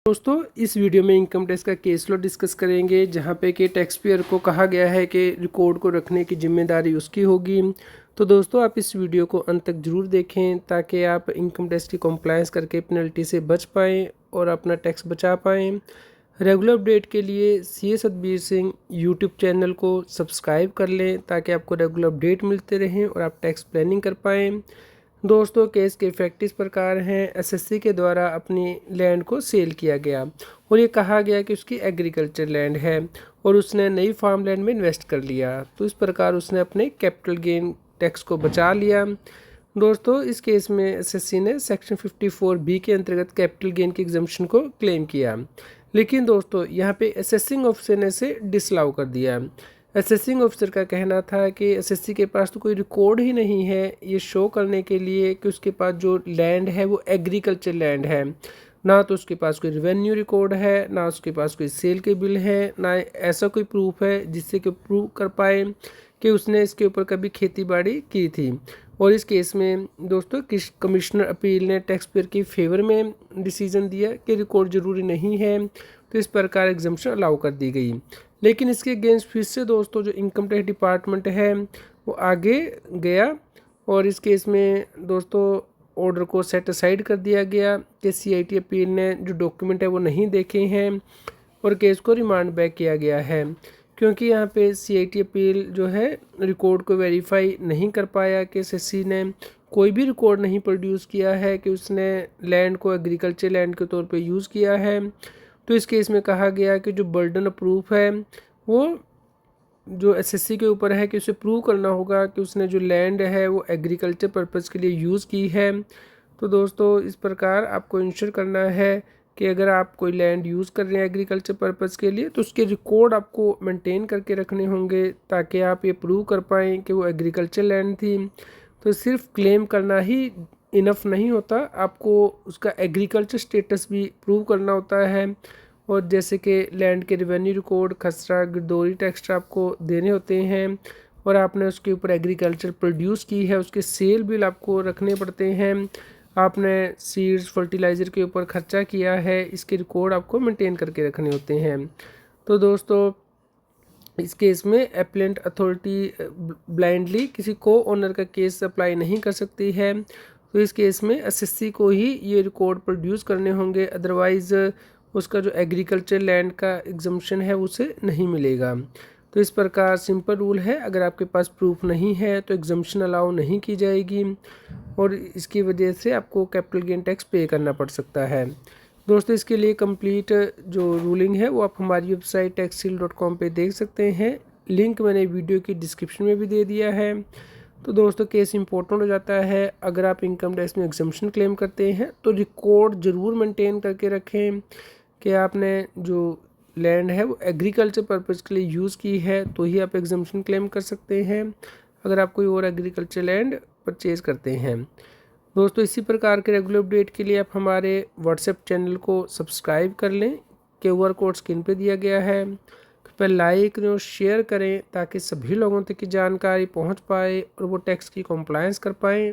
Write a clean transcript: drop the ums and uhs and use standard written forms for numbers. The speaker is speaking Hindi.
दोस्तों इस वीडियो में इनकम टैक्स का केस लॉ डिस्कस करेंगे, जहां पे कि टैक्स पेयर को कहा गया है कि रिकॉर्ड को रखने की जिम्मेदारी उसकी होगी। तो दोस्तों आप इस वीडियो को अंत तक जरूर देखें ताकि आप इनकम टैक्स की कॉम्प्लायंस करके पेनल्टी से बच पाएँ और अपना टैक्स बचा पाएँ। रेगुलर अपडेट के लिए सी ए सतबीर सिंह यूट्यूब चैनल को सब्सक्राइब कर लें ताकि आपको रेगुलर अपडेट मिलते रहें और आप टैक्स प्लानिंग कर पाएँ। दोस्तों केस के इफेक्ट इस प्रकार हैं। एसएससी के द्वारा अपनी लैंड को सेल किया गया और ये कहा गया कि उसकी एग्रीकल्चर लैंड है और उसने नई फार्म लैंड में इन्वेस्ट कर लिया, तो इस प्रकार उसने अपने कैपिटल गेन टैक्स को बचा लिया। दोस्तों इस केस में एसएससी ने सेक्शन 54B के अंतर्गत कैपिटल गेन की एग्जम्पशन को क्लेम किया, लेकिन दोस्तों यहाँ पे असेसिंग ऑफिसर ने इसे डिसअलाउ कर दिया। असेसिंग ऑफिसर का कहना था कि एसएससी के पास तो कोई रिकॉर्ड ही नहीं है ये शो करने के लिए कि उसके पास जो लैंड है वो एग्रीकल्चर लैंड है। ना तो उसके पास कोई रेवेन्यू रिकॉर्ड है, ना उसके पास कोई सेल के बिल है, ना ऐसा कोई प्रूफ है जिससे कि प्रूव कर पाए कि उसने इसके ऊपर कभी खेती बाड़ी की थी। और इस केस में दोस्तों कमिश्नर अपील ने टैक्स पेयर की फेवर में डिसीजन दिया कि रिकॉर्ड ज़रूरी नहीं है, तो इस प्रकार एग्जम्पशन अलाउ कर दी गई। लेकिन इसके अगेंस्ट फिर से दोस्तों जो इनकम टैक्स डिपार्टमेंट है वो आगे गया और इस केस में दोस्तों ऑर्डर को सेट असाइड कर दिया गया कि सीआईटी अपील ने जो डॉक्यूमेंट है वो नहीं देखे हैं और केस को रिमांड बैक किया गया है, क्योंकि यहाँ पे सीआईटी अपील जो है रिकॉर्ड को वेरीफाई नहीं कर पाया कि एसएससी ने कोई भी रिकॉर्ड नहीं प्रोड्यूस किया है कि उसने लैंड को एग्रीकल्चर लैंड के तौर पे यूज़ किया है। तो इस केस में कहा गया कि जो बर्डन ऑफ प्रूफ है वो जो एसएससी के ऊपर है कि उसे प्रूव करना होगा कि उसने जो लैंड है वो एग्रीकल्चर पर्पज़ के लिए यूज़ की है। तो दोस्तों इस प्रकार आपको इंश्योर करना है कि अगर आप कोई लैंड यूज़ कर रहे हैं एग्रीकल्चर पर्पज़ के लिए तो उसके रिकॉर्ड आपको मेंटेन करके रखने होंगे ताकि आप ये प्रूव कर पाएँ कि वो एग्रीकल्चर लैंड थी। तो सिर्फ क्लेम करना ही इनफ नहीं होता, आपको उसका एग्रीकल्चर स्टेटस भी प्रूव करना होता है। और जैसे कि लैंड के रेवेन्यू रिकॉर्ड, खसरा, गिरदौरी टैक्स आपको देने होते हैं और आपने उसके ऊपर एग्रीकल्चर प्रोड्यूस की है उसके सेल बिल आपको रखने पड़ते हैं। आपने सीड्स फर्टिलाइज़र के ऊपर खर्चा किया है, इसके रिकॉर्ड आपको मेंटेन करके रखने होते हैं। तो दोस्तों इस केस में एप्लेंट अथॉरिटी ब्लाइंडली किसी को ओनर का केस अप्लाई नहीं कर सकती है। तो इस केस में एसएससी को ही ये रिकॉर्ड प्रोड्यूस करने होंगे, अदरवाइज़ उसका जो एग्रीकल्चर लैंड का एग्जम्पशन है उसे नहीं मिलेगा। तो इस प्रकार सिंपल रूल है, अगर आपके पास प्रूफ नहीं है तो एग्जम्पशन अलाउ नहीं की जाएगी और इसकी वजह से आपको कैपिटल गेन टैक्स पे करना पड़ सकता है। दोस्तों इसके लिए कंप्लीट जो रूलिंग है वो आप हमारी वेबसाइट taxseal.com पे देख सकते हैं, लिंक मैंने वीडियो की डिस्क्रिप्शन में भी दे दिया है। तो दोस्तों केस इंपॉर्टेंट हो जाता है, अगर आप इनकम टैक्स में एग्जम्पशन क्लेम करते हैं तो रिकॉर्ड ज़रूर मेंटेन करके रखें कि आपने जो लैंड है वो एग्रीकल्चर पर्पज़ के लिए यूज़ की है, तो ही आप एग्जम्पशन क्लेम कर सकते हैं अगर आप कोई और एग्रीकल्चर लैंड परचेज़ करते हैं। दोस्तों इसी प्रकार के रेगुलर अपडेट के लिए आप हमारे व्हाट्सएप चैनल को सब्सक्राइब कर लें, QR कोड स्क्रीन पे दिया गया है। कृपया लाइक करें और शेयर करें ताकि सभी लोगों तक की जानकारी पहुंच पाए और वो टैक्स की कॉम्प्लायंस कर पाएँ।